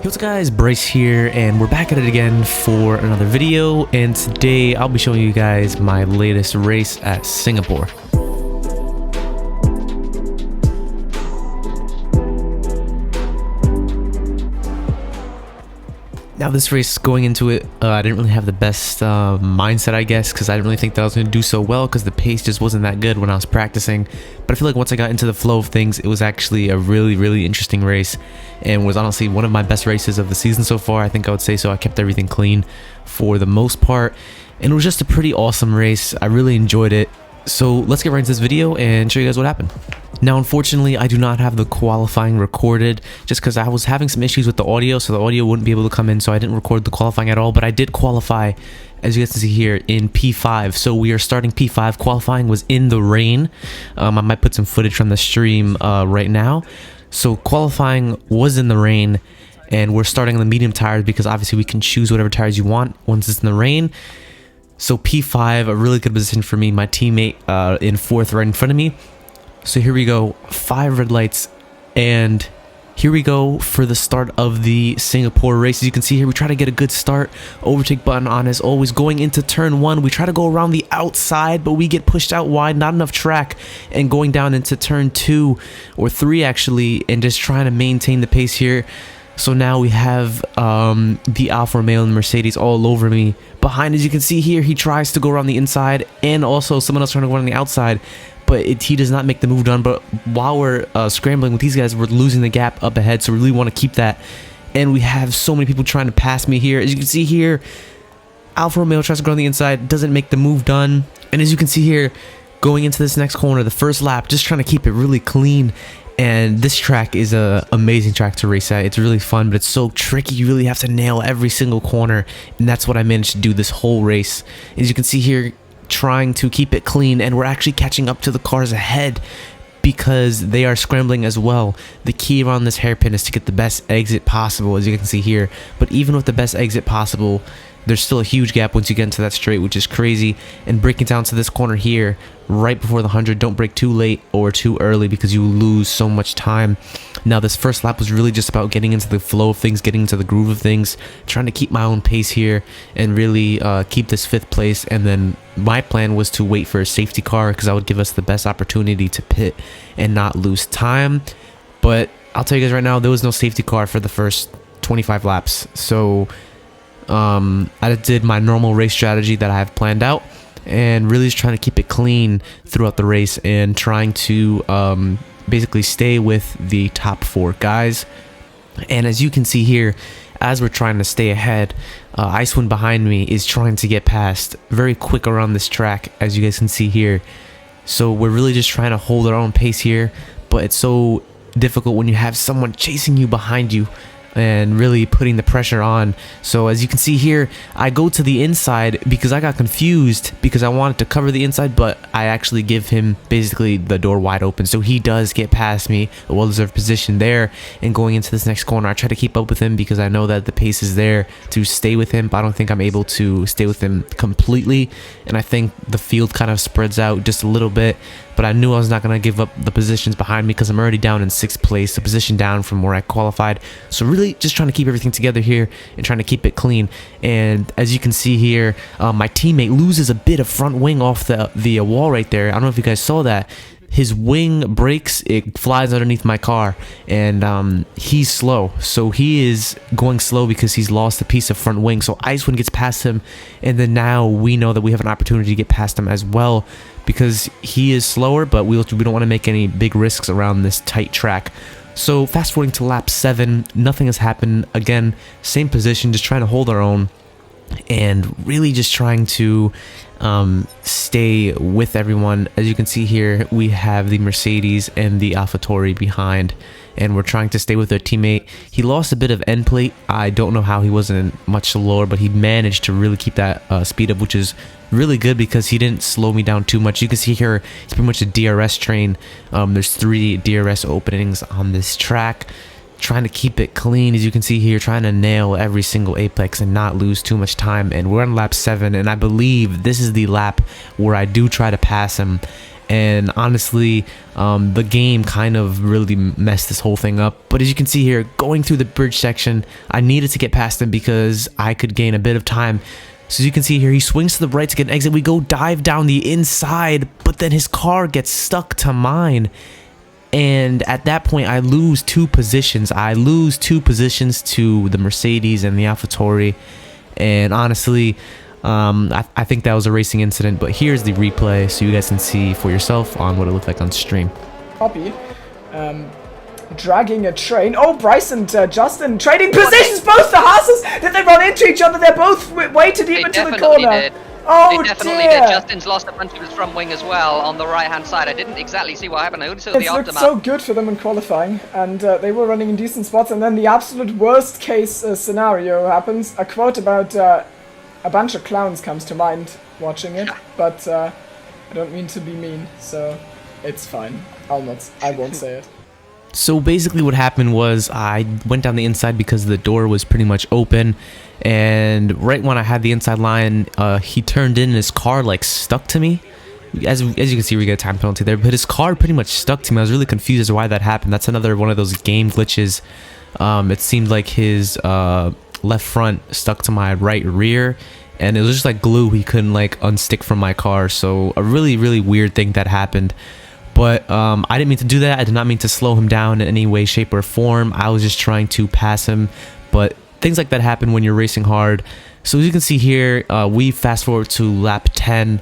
Hey, what's up guys, Bryce here, and we're back at it again for another video, and today I'll be showing you guys my latest race at Singapore. Now this race, going into it, I didn't really have the best mindset, I guess, because I didn't really think that I was going to do so well because the pace just wasn't that good when I was practicing. But I feel like once I got into the flow of things, it was actually a really interesting race and was honestly one of my best races of the season so far. I think I would say so. I kept everything clean for the most part, and it was just a pretty awesome race. I really enjoyed it. So let's get right into this video and show you guys what happened. Now, unfortunately, I do not have the qualifying recorded just because I was having some issues with the audio, so the audio wouldn't be able to come in, so I didn't record the qualifying at all, but I did qualify, as you guys can see here, in P5. So we are starting P5. Qualifying was in the rain. I might put some footage from the stream right now. So qualifying was in the rain, and we're starting on the medium tires because obviously we can choose whatever tires you want once it's in the rain. So P5, a really good position for me. My teammate in fourth right in front of me. So here we go, 5 red lights, and here we go for the start of the Singapore race. As you can see here, we try to get a good start. Overtake button on as always. Going into turn 1, we try to go around the outside, but we get pushed out wide, not enough track, and going down into turn 2 or 3 actually, and just trying to maintain the pace here. So now we have the Alfa Romeo and the Mercedes all over me. Behind, as you can see here, he tries to go around the inside, and also someone else trying to go around the outside, but he does not make the move done. But while we're scrambling with these guys, we're losing the gap up ahead, so we really want to keep that. And we have so many people trying to pass me here. As you can see here, Alfa Romeo tries to go on the inside, doesn't make the move done. And as you can see here, going into this next corner, the first lap, just trying to keep it really clean. And this track is an amazing track to race at. It's really fun, but it's so tricky. You really have to nail every single corner, and that's what I managed to do this whole race. As you can see here, trying to keep it clean, and we're actually catching up to the cars ahead because they are scrambling as well. The key around this hairpin is to get the best exit possible, as you can see here. But even with the best exit possible, there's still a huge gap once you get into that straight, which is crazy. And breaking down to this corner here, right before the 100, don't break too late or too early because you lose so much time. Now, this first lap was really just about getting into the flow of things, getting into the groove of things, trying to keep my own pace here and really keep this 5th place. And then my plan was to wait for a safety car because that would give us the best opportunity to pit and not lose time. But I'll tell you guys right now, there was no safety car for the first 25 laps. So I did my normal race strategy that I have planned out, and really just trying to keep it clean throughout the race and trying to basically stay with the top 4 guys. And as you can see here, as we're trying to stay ahead, Icewind behind me is trying to get past very quick around this track, as you guys can see here. So we're really just trying to hold our own pace here, but it's so difficult when you have someone chasing you behind you and really putting the pressure on. So as you can see here, I go to the inside because I got confused because I wanted to cover the inside, but I actually give him basically the door wide open, so he does get past me, a well-deserved position there. And going into this next corner, I try to keep up with him because I know that the pace is there to stay with him, but I don't think I'm able to stay with him completely, and I think the field kind of spreads out just a little bit. But I knew I was not going to give up the positions behind me because I'm already down in 6th place, a position down from where I qualified. So really just trying to keep everything together here and trying to keep it clean. And as you can see here, my teammate loses a bit of front wing off the wall right there. I don't know if you guys saw that. His wing breaks, it flies underneath my car, and he's slow. So he is going slow because he's lost a piece of front wing. So Icewind gets past him, and then now we know that we have an opportunity to get past him as well because he is slower, but we don't want to make any big risks around this tight track. So fast forwarding to lap 7, nothing has happened. Again, same position, just trying to hold our own and really just trying to stay with everyone. As you can see here, we have the Mercedes and the AlphaTauri behind, and we're trying to stay with their teammate. He lost a bit of end plate. I don't know how he wasn't much slower, but he managed to really keep that speed up, which is really good because he didn't slow me down too much. You can see here, it's pretty much a DRS train. There's 3 DRS openings on this track. Trying to keep it clean, as you can see here, trying to nail every single apex and not lose too much time. And we're on lap 7, and I believe this is the lap where I do try to pass him, and honestly, the game kind of really messed this whole thing up. But as you can see here, going through the bridge section, I needed to get past him because I could gain a bit of time. So as you can see here, he swings to the right to get an exit. We go dive down the inside, but then his car gets stuck to mine. And at that point, I lose 2 positions. I lose 2 positions to the Mercedes and the AlphaTauri. And honestly, I think that was a racing incident. But here's the replay so you guys can see for yourself on what it looked like on stream. Copy. Dragging a train. Oh, Bryce and Justin trading positions. Both the Haas's. Did they run into each other? They're both way too deep into the corner. Did. Oh, they definitely dear. did. Justin's lost a bunch of his front wing as well on the right-hand side. I didn't exactly see what happened. I only saw the aftermath. It looked so good for them in qualifying, and they were running in decent spots. And then the absolute worst-case scenario happens. A quote about a bunch of clowns comes to mind watching it, but I don't mean to be mean, so it's fine. I won't say it. So basically what happened was I went down the inside because the door was pretty much open, and right when I had the inside line, he turned in and his car like stuck to me. As you can see, we get a time penalty there, but his car pretty much stuck to me. I was really confused as to why that happened. That's another one of those game glitches. It seemed like his left front stuck to my right rear, and it was just like glue. He couldn't like unstick from my car. So a really weird thing that happened. But I didn't mean to do that. I did not mean to slow him down in any way, shape, or form. I was just trying to pass him. But things like that happen when you're racing hard. So as you can see here, we fast forward to lap 10,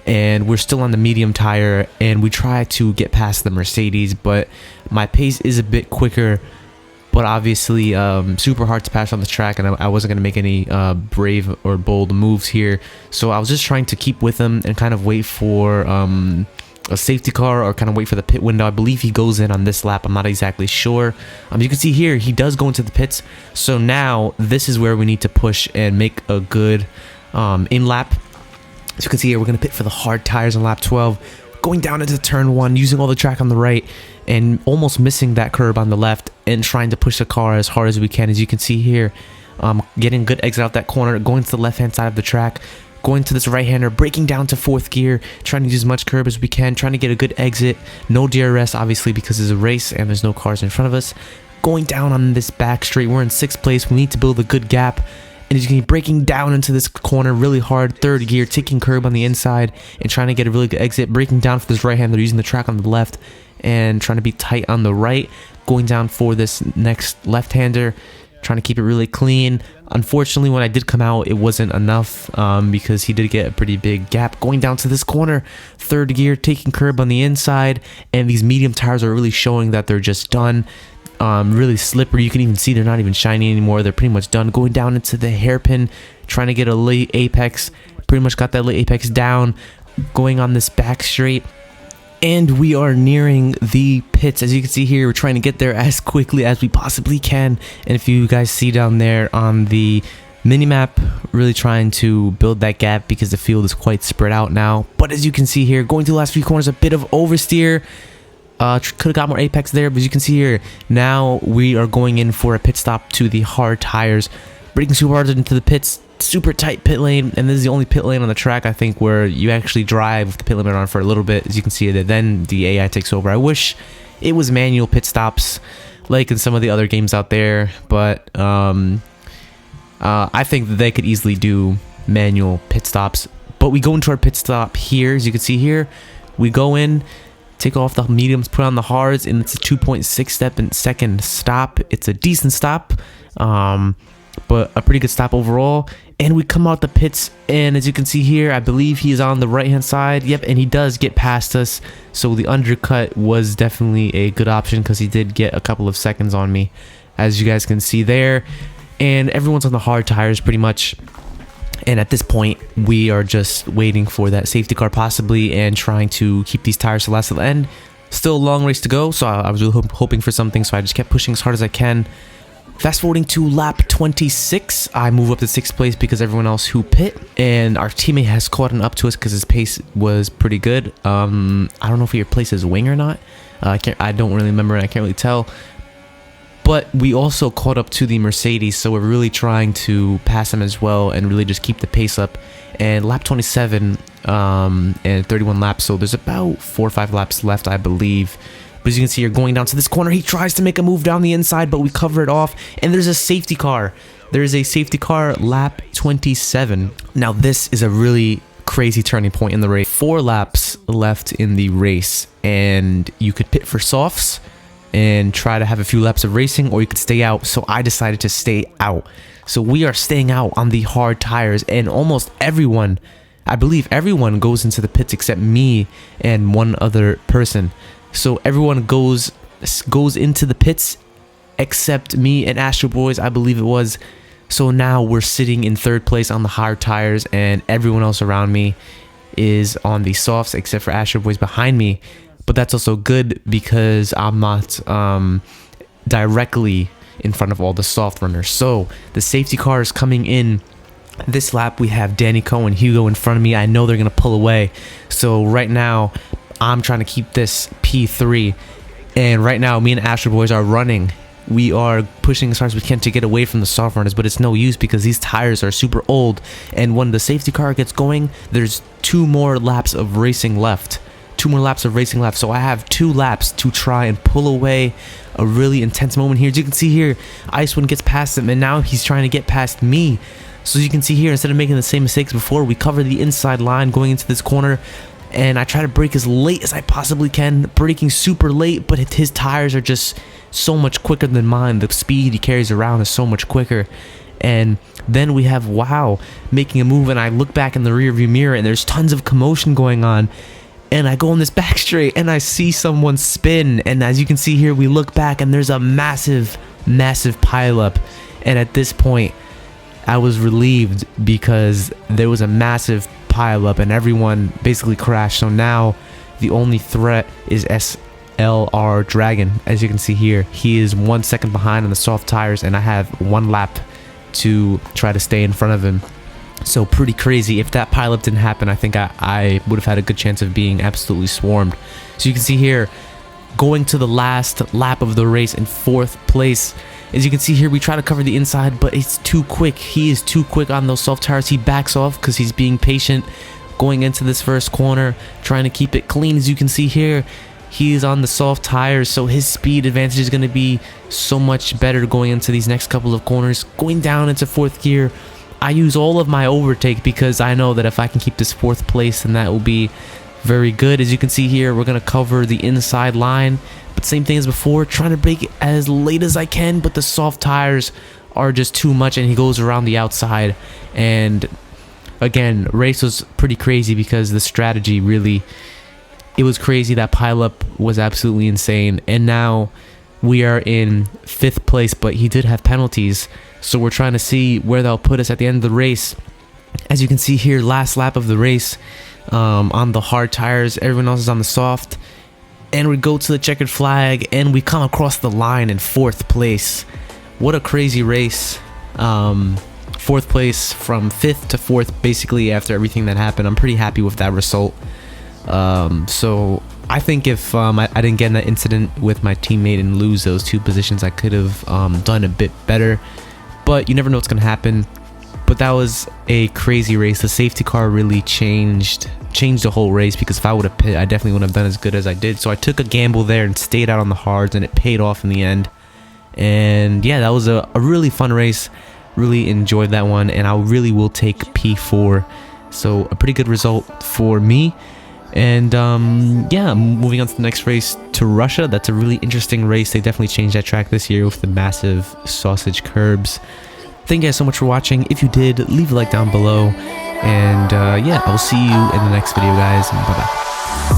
and we're still on the medium tire, and we try to get past the Mercedes, but my pace is a bit quicker. But obviously, super hard to pass on the track, and I wasn't going to make any brave or bold moves here. So I was just trying to keep with him and kind of wait for a safety car, or kind of wait for the pit window. I believe he goes in on this lap. I'm not exactly sure. You can see here, he does go into the pits. So now this is where we need to push and make a good in lap. As you can see here, we're going to pit for the hard tires on lap 12. Going down into turn 1, using all the track on the right, and almost missing that curb on the left, and trying to push the car as hard as we can. As you can see here, getting a good exit out that corner, going to the left hand side of the track, going to this right-hander, breaking down to 4th gear, trying to use as much curb as we can, trying to get a good exit. No DRS, obviously, because it's a race and there's no cars in front of us. Going down on this back straight, we're in 6th place. We need to build a good gap. And as you can see, breaking down into this corner really hard, 3rd gear, taking curb on the inside, and trying to get a really good exit. Breaking down for this right-hander, using the track on the left, and trying to be tight on the right. Going down for this next left-hander, trying to keep it really clean. Unfortunately, when I did come out, it wasn't enough because he did get a pretty big gap. Going down to this corner, 3rd gear, taking curb on the inside, and these medium tires are really showing that they're just done. Really slippery. You can even see they're not even shiny anymore. They're pretty much done. Going down into the hairpin, trying to get a late apex. Pretty much got that late apex down. Going on this back straight, and we are nearing the pits. As you can see here, we're trying to get there as quickly as we possibly can. And if you guys see down there on the minimap, really trying to build that gap because the field is quite spread out now. But as you can see here, going through the last few corners, a bit of oversteer. Could have got more apex there, but as you can see here, now we are going in for a pit stop to the hard tires, braking super hard into the pits, super tight pit lane, and this is the only pit lane on the track, I think, where you actually drive with the pit limit on for a little bit. As you can see that then the AI takes over. I wish it was manual pit stops like in some of the other games out there, but I think that they could easily do manual pit stops. But we go into our pit stop here. As you can see here, we go in, take off the mediums, put on the hards, and it's a 2.6 step and second stop. It's a decent stop, but a pretty good stop overall. And we come out the pits, and as you can see here, I believe he's on the right hand side. Yep, and he does get past us, so the undercut was definitely a good option because he did get a couple of seconds on me, as you guys can see there. And everyone's on the hard tires pretty much. And at this point, we are just waiting for that safety car possibly, and trying to keep these tires to last to the end. Still a long race to go, so I was really hoping for something, so I just kept pushing as hard as I can. Fast forwarding to lap 26, I move up to 6th place because everyone else who pit, and our teammate has caught up to us because his pace was pretty good. I don't know if he replaced his wing or not. I don't really remember, and I can't really tell. But we also caught up to the Mercedes, so we're really trying to pass them as well and really just keep the pace up. And lap 27, and 31 laps, so there's about 4 or 5 laps left, I believe. But as you can see, you're going down to this corner. He tries to make a move down the inside, but we cover it off, and there's a safety car. There is a safety car, lap 27. Now this is a really crazy turning point in the race. 4 laps left in the race, and you could pit for softs and try to have a few laps of racing, or you could stay out. So I decided to stay out. So we are staying out on the hard tires, and almost everyone, I believe everyone, goes into the pits except me and one other person. So everyone goes into the pits except me and Astro Boys, I believe it was. So now we're sitting in 3rd place on the hard tires, and everyone else around me is on the softs except for Astro Boys behind me. But that's also good because I'm not directly in front of all the soft runners. So the safety car is coming in. This lap we have Danny Coe and Hugo in front of me. I know they're gonna pull away. So right now I'm trying to keep this P3, and right now me and Astro Boys are running. We are pushing as hard as we can to get away from the soft runners, but it's no use because these tires are super old, and when the safety car gets going, there's 2 more laps of racing left. 2 more laps of racing left, so I have 2 laps to try and pull away. A really intense moment here. As you can see here, Icewind gets past him, and now he's trying to get past me. So as you can see here, instead of making the same mistakes before, we cover the inside line going into this corner, and I try to brake as late as I possibly can, braking super late, but his tires are just so much quicker than mine. The speed he carries around is so much quicker. And then we have Wow making a move, and I look back in the rear view mirror, and there's tons of commotion going on. And I go on this back straight, and I see someone spin, and as you can see here, we look back, and there's a massive pileup. And at this point, I was relieved because there was a massive pileup, and everyone basically crashed. So now the only threat is SLR Dragon. As you can see here, he is 1 second behind on the soft tires, and I have 1 lap to try to stay in front of him. So pretty crazy. If that pileup didn't happen, I think I would have had a good chance of being absolutely swarmed. So you can see here, going to the last lap of the race in 4th place. As you can see here, we try to cover the inside, but it's too quick. He is too quick on those soft tires. He backs off because he's being patient going into this first corner, trying to keep it clean. As you can see here, he is on the soft tires, so his speed advantage is going to be so much better going into these next couple of corners. Going down into 4th gear, I use all of my overtake because I know that if I can keep this 4th place, then that will be very good. As you can see here, we're going to cover the inside line, but same thing as before, trying to brake it as late as I can, but the soft tires are just too much, and he goes around the outside. And again, race was pretty crazy because the strategy really, it was crazy. That pileup was absolutely insane. And now we are in 5th place, but he did have penalties, so we're trying to see where they'll put us at the end of the race. As you can see here, last lap of the race, on the hard tires, everyone else is on the soft, and we go to the checkered flag, and we come across the line in 4th place. What a crazy race. 4th place from 5th to 4th, basically, after everything that happened. I'm pretty happy with that result. So I think if I didn't get in that incident with my teammate and lose those 2 positions, I could have done a bit better, but you never know what's gonna happen. But that was a crazy race. The safety car really changed the whole race, because if I would have pit, I definitely wouldn't have done as good as I did. So I took a gamble there and stayed out on the hards, and it paid off in the end. And yeah, that was a really fun race. Really enjoyed that one, and I really will take P4. So a pretty good result for me. And yeah, moving on to the next race, to Russia. That's a really interesting race. They definitely changed that track this year with the massive sausage curbs. Thank you guys so much for watching. If you did, leave a like down below, and yeah, I'll see you in the next video, guys. Bye bye.